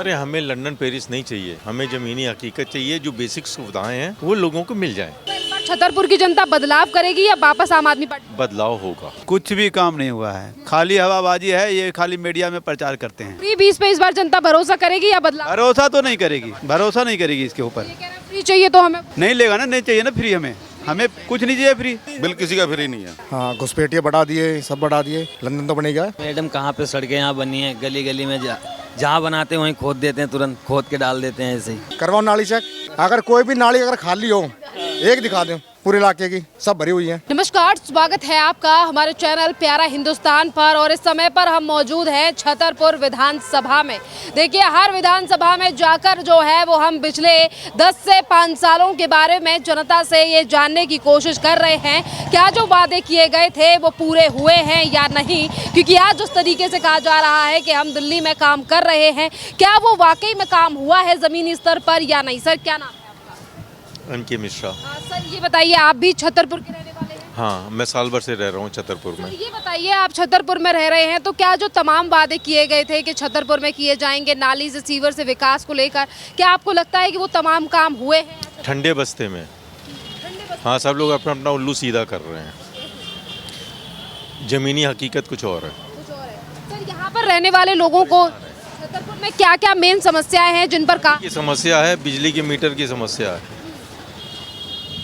अरे हमें London Paris नहीं चाहिए, हमें ज़मीनी हकीकत चाहिए। जो बेसिक सुविधाएं हैं वो लोगों को मिल जाएं। छतरपुर की जनता बदलाव करेगी या वापस आम आदमी पार्टी? बदलाव होगा। कुछ भी काम नहीं हुआ है, खाली हवाबाजी है, ये खाली मीडिया में प्रचार करते हैं। फ्री 20 पे इस बार जनता भरोसा करेगी या बदलाव? भरोसा तो नहीं करेगी, भरोसा नहीं करेगी इसके ऊपर। फ्री चाहिए तो हमें नहीं लेगा ना, नहीं चाहिए ना फ्री, हमें कुछ नहीं चाहिए फ्री। बिल किसी का फ्री नहीं है। हाँ, घुसपैठिया बढ़ा दिए, सब बढ़ा दिए। लंदन तो बनेगा। मैडम कहाँ पे सड़कें यहाँ बनी हैं, गली गली में जहाँ बनाते हैं वहीं खोद देते हैं, तुरंत खोद के डाल देते हैं ऐसे ही। करवाओ नाली चेक। अगर कोई भी नाली अगर खाली हो, एक दिखा दो, पूरे इलाके की सब भरी हुई है। नमस्कार, स्वागत है आपका हमारे चैनल प्यारा हिंदुस्तान पर। और इस समय पर हम मौजूद हैं छतरपुर विधानसभा में। देखिए, हर विधानसभा में जाकर जो है वो हम पिछले 10 से 5 सालों के बारे में जनता से ये जानने की कोशिश कर रहे हैं क्या जो वादे किए गए थे वो पूरे हुए हैं या नहीं। क्योंकि आज उस तरीके से कहा जा रहा है कि हम दिल्ली में काम कर रहे हैं, क्या वो वाकई में काम हुआ है जमीनी स्तर पर या नहीं। सर, क्या नाम है? अंकित मिश्रा। सर, ये बताइए, आप भी छतरपुर के रहने वाले हैं? हाँ, मैं साल भर से रह रहा हूँ छतरपुर में। ये बताइए, आप छतरपुर में रह रहे हैं तो क्या जो तमाम वादे किए गए थे कि छतरपुर में किए जाएंगे, नाली से सीवर से विकास को लेकर, क्या आपको लगता है कि वो तमाम काम हुए हैं? ठंडे बस्ते में हाँ, सब लोग अपना अपना उल्लू सीधा कर रहे हैं। ज़मीनी हकीकत कुछ और है। सर, यहाँ पर रहने वाले लोगों को छतरपुर में क्या क्या मेन समस्याएं हैं जिन पर काम? की समस्या है, बिजली के मीटर की समस्या है।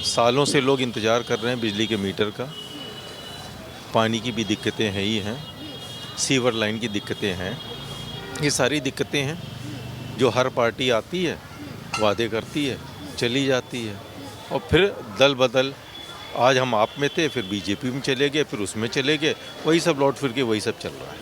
सालों से लोग इंतज़ार कर रहे हैं बिजली के मीटर का। पानी की भी दिक्कतें हैं ही हैं, सीवर लाइन की दिक्कतें हैं। ये सारी दिक्कतें हैं जो हर पार्टी आती है, वादे करती है, चली जाती है और फिर दल बदल। आज हम आप में थे, फिर बीजेपी में चले गए, फिर उसमें चले गए, वही सब लौट फिर के वही सब चल रहा है।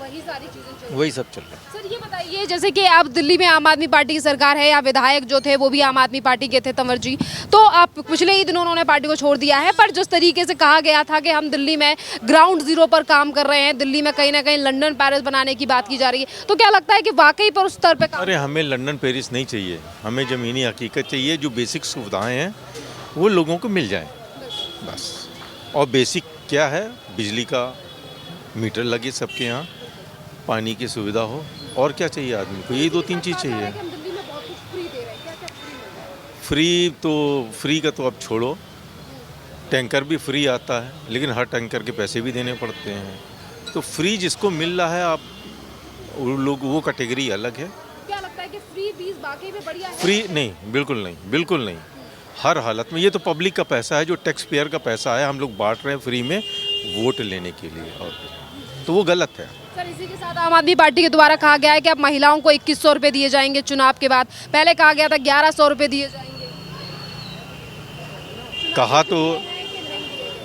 वही सब चल रहा है। सर, ये बताइए, जैसे कि अब दिल्ली में आम आदमी पार्टी की सरकार है, या विधायक जो थे वो भी आम आदमी पार्टी के थे, तंवर जी, तो आप पिछले ही दिनों उन्होंने पार्टी को छोड़ दिया है। पर जिस तरीके से कहा गया था कि हम दिल्ली में ग्राउंड जीरो पर काम कर रहे हैं, दिल्ली में कहीं ना कहीं लंदन पेरिस बनाने की बात की जा रही है, तो क्या लगता है कि वाकई पर उस स्तर पर अरे हमें लंदन पेरिस नहीं चाहिए, हमें ज़मीनी हकीकत चाहिए। जो बेसिक सुविधाएं हैं वो लोगों को मिल जाएं, बस। और बेसिक क्या है? बिजली का मीटर लगे सबके यहाँ, पानी की सुविधा हो, और क्या चाहिए आदमी को? यही 2-3 चीज़ चाहिए। फ्री का तो अब छोड़ो, टैंकर भी फ्री आता है, लेकिन हर टैंकर के पैसे भी देने पड़ते हैं। तो फ्री जिसको मिल रहा है, आप वो लोग, वो कैटेगरी अलग है। क्या लगता है कि फ्री 20 वाकई में बढ़िया है? फ्री नहीं, बिल्कुल नहीं, बिल्कुल नहीं। हर हालत में ये तो पब्लिक का पैसा है, जो टैक्स पेयर का पैसा है, हम लोग बांट रहे हैं फ्री में वोट लेने के लिए, और तो वो गलत है। सर, इसी के साथ आम आदमी पार्टी के द्वारा कहा गया है कि अब महिलाओं को 2100 रुपये दिए जाएंगे चुनाव के बाद। पहले कहा गया था 1100 रुपये दिए जाएंगे। कहा तो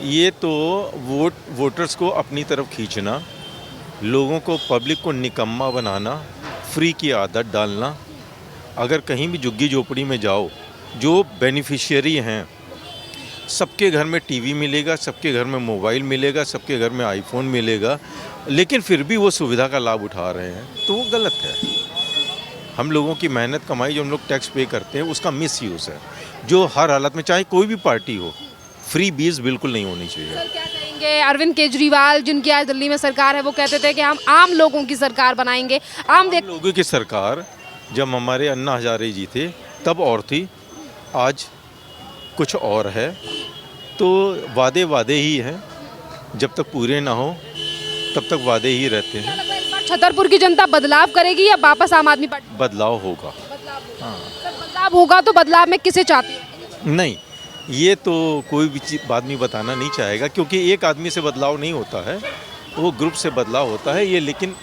ये तो वोटर्स को अपनी तरफ खींचना, लोगों को, पब्लिक को निकम्मा बनाना, फ्री की आदत डालना। अगर कहीं भी झुग्गी झोपड़ी में जाओ, जो बेनिफिशियरी हैं, सबके घर में टीवी मिलेगा, सबके घर में मोबाइल मिलेगा, सबके घर में आईफोन मिलेगा, लेकिन फिर भी वो सुविधा का लाभ उठा रहे हैं, तो वो गलत है। हम लोगों की मेहनत कमाई जो हम लोग टैक्स पे करते हैं, उसका मिसयूज़ है, जो हर हालत में, चाहे कोई भी पार्टी हो, फ्री 20 बिल्कुल नहीं होनी चाहिए। सर, क्या कहेंगे अरविंद केजरीवाल, जिनकी आज दिल्ली में सरकार है, वो कहते थे कि हम आम लोगों की सरकार बनाएंगे। आम लोगों की सरकार जब हमारे अन्ना हजारे जी थे तब और थी, आज कुछ और है। तो वादे वादे ही हैं, जब तक पूरे ना हो तब तक वादे ही रहते हैं। छतरपुर की जनता बदलाव करेगी या वापस आम आदमी पार्टी? बदलाव होगा। हाँ। सर, बदलाव होगा तो बदलाव में किसे चाहते हैं? नहीं, ये तो कोई भी आदमी बताना नहीं चाहेगा, क्योंकि एक आदमी से बदलाव नहीं होता है, वो ग्रुप से बदलाव होता है ये। लेकिन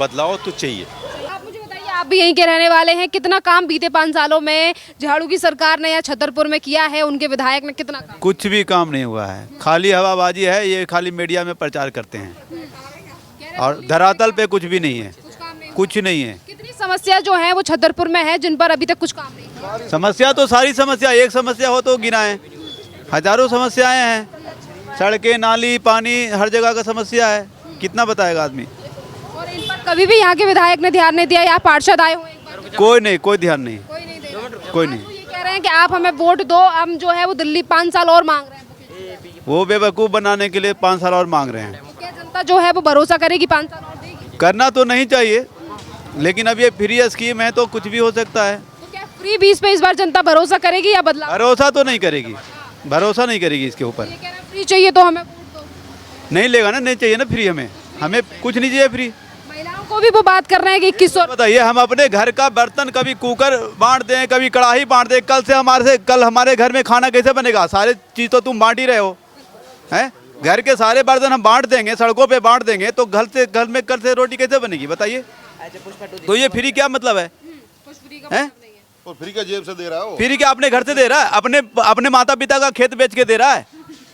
बदलाव तो चाहिए। आप मुझे बताइए, आप भी यहीं के रहने वाले हैं, कितना काम बीते 5 सालों में झाड़ू की सरकार ने या छतरपुर में किया है, उनके विधायक ने कितना काम? कुछ भी काम नहीं हुआ है, खाली हवाबाजी है, ये खाली मीडिया में प्रचार करते हैं, और धरातल पे कुछ भी नहीं है, कुछ नहीं है। कितनी समस्या जो है वो छतरपुर में है जिन पर अभी तक कुछ काम नहीं? समस्या तो सारी समस्या, एक समस्या हो तो गिनाएं, हजारों समस्याएं हैं। सड़कें, नाली, पानी, हर जगह का समस्या है, कितना बताएगा आदमी। और इन पर कभी भी यहाँ के विधायक ने ध्यान नहीं दिया, या पार्षद आए हुए एक बार? कोई नहीं, कोई ध्यान नहीं, कोई नहीं। वो ये कह रहे हैं कि आप हमें वोट दो, हम जो है वो दिल्ली 5 साल और मांग रहे हैं। वो बेवकूफ़ बनाने के लिए 5 साल और मांग रहे हैं। क्या जनता जो है वो भरोसा करेगी 5 साल और देगी? करना तो नहीं चाहिए, लेकिन अब ये फ्री स्कीम है तो कुछ भी हो सकता है। तो क्या फ्री 20 पे इस बार जनता भरोसा करेगी या बदलाव? भरोसा तो नहीं करेगी, भरोसा नहीं करेगी इसके ऊपर। ये कह रहे हैं फ्री चाहिए तो हमें वोट दो। नहीं लेगा ना, नहीं चाहिए ना फ्री, हमें हमें कुछ नहीं चाहिए फ्री। महिलाओं को भी वो बात कर रहे हैं कि 2100 बताइए, हम अपने घर का बर्तन कभी कुकर बांट दें, कभी कढ़ाई बांट दें, कल हमारे घर में खाना कैसे बनेगा? सारे चीज़ तो तुम बांट ही रहे हो, हैं? घर के सारे बर्तन हम बांट देंगे, सड़कों पे बांट देंगे, तो घर में कल से रोटी कैसे बनेगी बताइए? तो ये फ्री क्या मतलब है? हैं? और फ्री का जेब से दे रहा है वो। फ्री क्या अपने घर से दे रहा है? अपने माता पिता का खेत बेच के दे रहा है,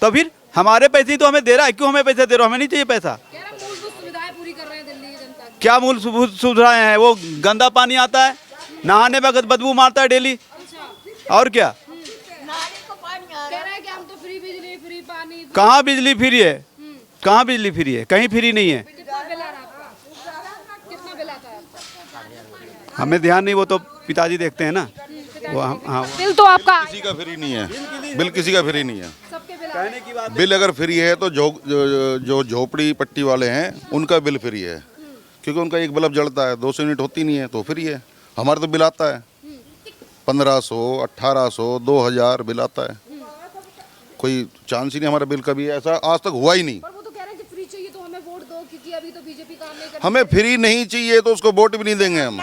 तो फिर हमारे पैसे ही तो हमें दे रहा है। क्यों हमें पैसे दे रहा हो? हमें नहीं चाहिए पैसा। कह रहे हैं मूलभूत सुविधाएं पूरी कर रहे हैं दिल्ली की जनता की। क्या मूलभूत सुविधाएं हैं? वो गंदा पानी आता है, नहाने वक्त बदबू मारता है डेली, और क्या? कह रहे हैं कि हम तो फ्री बिजली, फ्री पानी। कहाँ बिजली फ्री है? कहाँ बिजली फ्री है? कहीं फ्री नहीं है। कितना बिल आ रहा है आपका? कितना बिल आता है आपका? हमें ध्यान नहीं, वो तो पिताजी देखते हैं ना। वो हाँ बिल तो आपका किसी का फ्री नहीं है, बिल किसी का फ्री नहीं है। सबके बिल आ रहे हैं। बिल अगर फ्री है तो जो झोपड़ी पट्टी वाले हैं उनका बिल फ्री है, क्योंकि उनका एक बल्ब जलता है, 200 यूनिट होती नहीं है तो फ्री है। हमारा तो बिल आता है 1500, 1800, 2000 बिल आता है। कोई चांस ही नहीं हमारा बिल कभी ऐसा आज तक हुआ ही नहीं। पर वो तो कह रहे हैं कि फ्री चाहिए तो हमें वोट दो, क्योंकि अभी तो बीजेपी काम नहीं कर हमें फ्री नहीं चाहिए तो उसको वोट भी नहीं देंगे हम।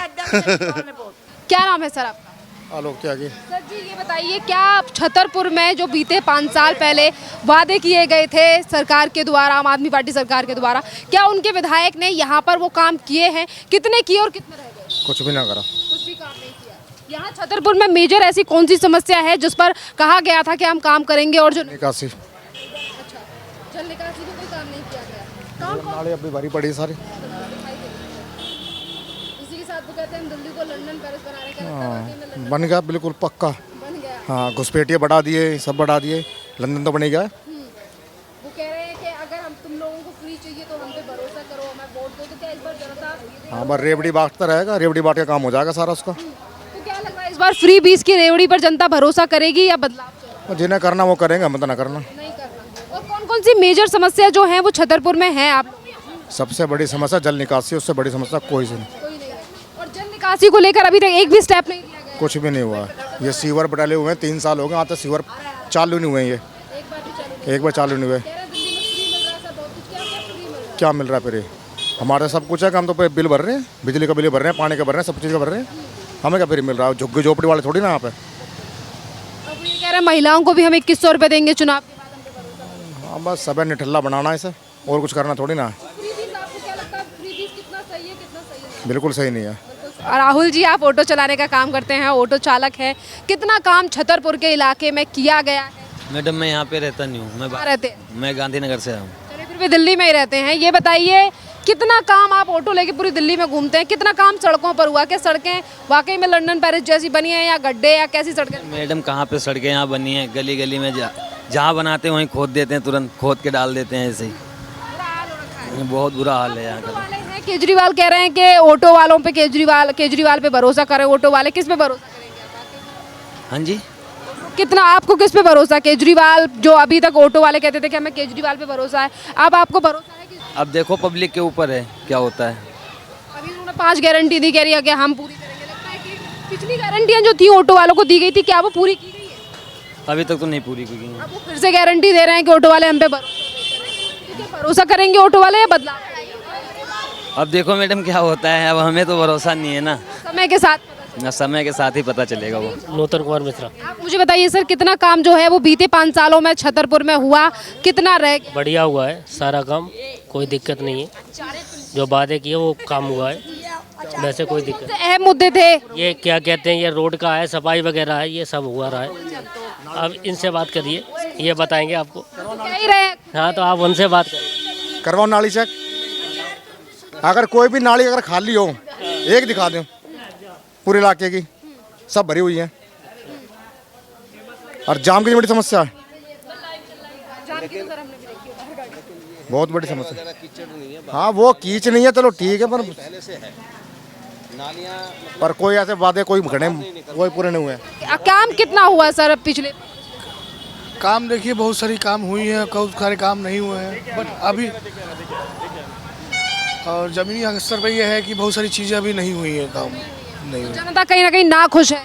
क्या नाम है सर आपका? आलोक त्यागी। सर जी ये बताइए, क्या छतरपुर में जो बीते 5 साल पहले वादे किए गए थे सरकार के द्वारा, आम आदमी पार्टी सरकार के द्वारा, क्या उनके विधायक ने यहाँ पर वो काम किए हैं? कितने किए और कितने रह गए? कुछ भी ना करा। कुछ भी काम नहीं किया। यहाँ छतरपुर में मेजर ऐसी कौन सी समस्या है जिस पर कहा गया था कि हम काम करेंगे और जो निकासी अच्छा जल निकासी में कोई काम नहीं किया गया? कौन नाले अभी भरी पड़ी सारी। इसी के साथ वो कहते हैं दिल्ली को लंदन पेरिस बनाने का लगता है, वाकई में लंदन बन गया बिल्कुल पक्का। बन गया। हाँ, घुसपैठिए बढ़ा दिए, सब बढ़ा दिए, लंदन तो बनेगा। वो कह रहे हैं कि अगर हम तुम लोगों को फ्री चाहिए तो हम पे भरोसा करो, हमें वोट दो। तो क्या इस बार जनता हाँ, बस रेवड़ी बांटता रहेगा, रेवड़ी बांट के काम हो जाएगा सारा उसका। तो क्या लग रहा है इस बार फ्री 20 की रेवड़ी पर जनता भरोसा करेगी या बदलाव चाहिए? और जिन्हें करना वो करेंगे, हम तो ना करना। नहीं करना। और कौन कौन सी मेजर समस्या जो है वो छतरपुर में है आप सबसे बड़ी समस्या जल निकासी, उससे बड़ी समस्या कोई से नहीं। कोई नहीं है? और जल निकासी को लेकर अभी तक एक भी स्टेप नहीं लिया गया। कुछ भी नहीं हुआ। ये सीवर डाले हुए हैं, 3 साल हो गए, आज तक सीवर चालू नहीं हुए हैं। ये एक बार भी चालू एक बार चालू नहीं हुए। कह रहे हैं दिल्ली में फ्री मिल रहा है सब बहुत कुछ। क्या क्या फ्री मिल रहा है? क्या मिल रहा है फिर? ये हमारे सब कुछ है कि हम तो पे बिल भर रहे हैं, बिजली का बिल भर रहे हैं, पानी का भर रहे हैं, सब चीज़ का भर रहे हैं। हमें क्या फिर मिल रहा है? झुग्गी झोपड़ी वाले थोड़ी ना यहाँ पे। अब ये कह रहे हैं महिलाओं को भी हम 2100 रुपये देंगे चुनाव के बाद, हम पे भरोसा। हाँ, बस सब निठल्ला बनाना है इसे, और कुछ करना थोड़ी ना है। फ्री बीस आपको क्या लगता है? फ्री बीस कितना सही है, कितना सही नहीं? बिल्कुल सही नहीं है। राहुल जी, आप ऑटो चलाने का काम करते हैं, ऑटो चालक हैं, कितना काम छतरपुर के इलाके में किया गया है? मैडम मैं यहाँ पे रहता नहीं हूँ, कहाँ रहते हैं? मैं गांधीनगर से आया हूँ। चलिए फिर भी दिल्ली में ही रहते हैं। ये बताइए, कितना काम आप ऑटो लेके पूरी दिल्ली में घूमते हैं, कितना काम सड़कों पर हुआ? क्या सड़कें वाकई में लंदन पेरिस जैसी बनी है या गड्ढे या कैसी सड़कें? मैडम कहाँ पे सड़कें यहाँ बनी हैं, गली गली में जहाँ बनाते हैं वहीं खोद देते हैं, तुरंत खोद के डाल देते हैं ऐसे ही। बहुत बुरा हाल है यहाँ ऑटो का। वाले हैं, केजरीवाल कह रहे हैं कि ऑटो वालों पे केजरीवाल पे भरोसा करें। ऑटो वाले किस पे भरोसा करेंगे आप? हाँ जी, कितना आपको किस पे भरोसा? केजरीवाल, जो अभी तक ऑटो वाले कहते थे कि हमें केजरीवाल पे भरोसा है, अब आपको भरोसा है कि अब देखो पब्लिक के ऊपर है क्या होता है। अभी उन्होंने 5 गारंटी दी, कह रही है कि हम पूरी करेंगे। लगता है कि पिछली गारंटियां जो थी ऑटो वालों को दी गई थी, क्या वो पूरी की गई है? अभी तक तो नहीं पूरी की गई। अब वो फिर से गारंटी दे रहे हैं कि ऑटो वाले हम पे भरोसा करेंगे। तो क्या भरोसा करेंगे ऑटो वाले या बदलाव करेंगे? अब देखो मैडम क्या होता है, अब हमें तो भरोसा नहीं है ना, समय के साथ पता चलेगा। समय के साथ ही पता चलेगा वो। नूतन कुमार मिश्रा। आप मुझे बताइए सर, कितना काम जो है वो बीते 5 सालों में छतरपुर में हुआ, कितना रह गया? बढ़िया हुआ है सारा काम, कोई दिक्कत नहीं है। जो वादे किए वो काम हुआ है, वैसे कोई दिक्कत। सबसे अहम मुद्दे थे ये क्या कहते हैं, ये रोड का है, सफाई वगैरह है, ये सब हुआ रहा है। अब इनसे बात करिए, ये बताएंगे आपको। क्या ही रहे। हाँ, तो आप उनसे बात करिए। करवाओ नाली चेक। अगर कोई भी नाली अगर खाली हो, एक दिखा दो पूरे इलाके की, सब भरी हुई है। और जाम की बड़ी समस्या है, बहुत बड़ी समस्या। हाँ, वो कीच नहीं है, चलो ठीक है, पर कोई ऐसे वादे कोई घड़े कोई पूरे नहीं हुए। काम कितना हुआ सर पिछले? काम देखिए बहुत सारी काम हुई है, बहुत सारे काम नहीं हुए हैं, बट और ज़मीनी स्तर पर यह है कि बहुत सारी चीज़ें अभी नहीं हुई हैं, काम नहीं हुई। जनता कहीं ना कहीं नाखुश है।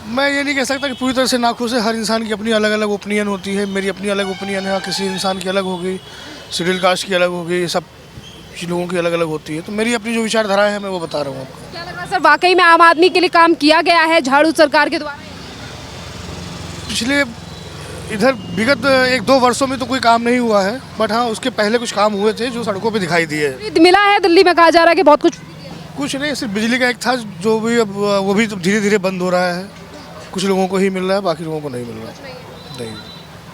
मैं ये नहीं कह सकता कि पूरी तरह से नाखुश है। हर इंसान की अपनी अलग अलग ओपिनियन होती है। मेरी अपनी अलग ओपिनियन है, किसी इंसान की अलग होगी, शेड्यूल कास्ट की अलग होगी, ये सब लोगों की अलग अलग होती है। तो मेरी अपनी जो विचारधारा है मैं वो बता रहा हूँ आपको। क्या लग रहा है सर, वाकई में आम आदमी के लिए काम किया गया है झाड़ू सरकार के द्वारा? पिछले इधर विगत 1-2 वर्षों में तो कोई काम नहीं हुआ है, बट हाँ उसके पहले कुछ काम हुए थे जो सड़कों पे दिखाई दिए। मिला है, दिल्ली में कहा जा रहा है कि बहुत कुछ नहीं, सिर्फ बिजली का एक था जो भी अब वो भी धीरे धीरे बंद हो रहा है। कुछ लोगों को ही मिल रहा है, बाकी लोगों को नहीं मिल रहा। नहीं।